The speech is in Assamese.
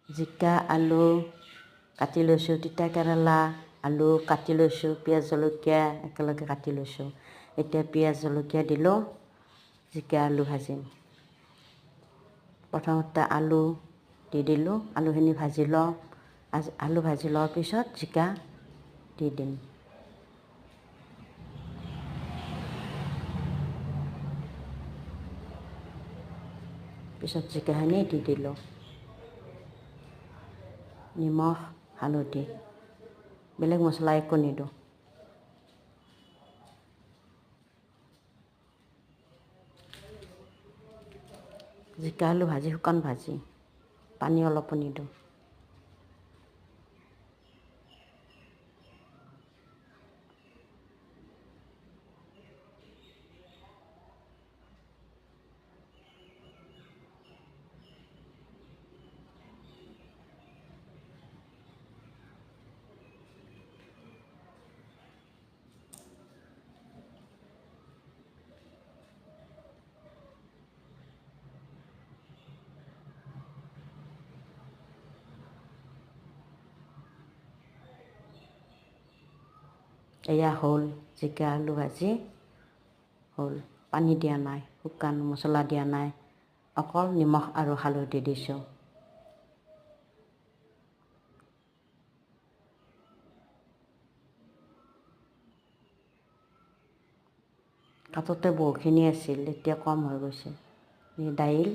জিকা আলু কাটি লৈছোঁ, তিতা কেৰেলা আলু কাটি লৈছোঁ, পিঁয়াজ জলকীয়া একেলগে কাটি লৈছোঁ। এতিয়া পিঁয়াজ জলকীয়া দিলোঁ, জিকা আলু ভাজিম। প্ৰথমতে আলু দি দিলোঁ, আলুখিনি ভাজি লওঁ। আলু ভাজি লোৱাৰ পিছত জিকা দি দিম। পিছত জিকাখিনি দি দিলোঁ, নিমখ হালধি, বেলেগ মছলা একো নিদিওঁ। জিকা আলু ভাজি শুকান ভাজি, পানী অলপো নিদিওঁ। এয়া হ'ল জিকা আলু ভাজি হ'ল, পানী দিয়া নাই, শুকান মছলা দিয়া নাই, অকল নিমখ আৰু হালধি দিছোঁ। কাটোতে বহুখিনি আছিল, এতিয়া কম হৈ গৈছে। দাইল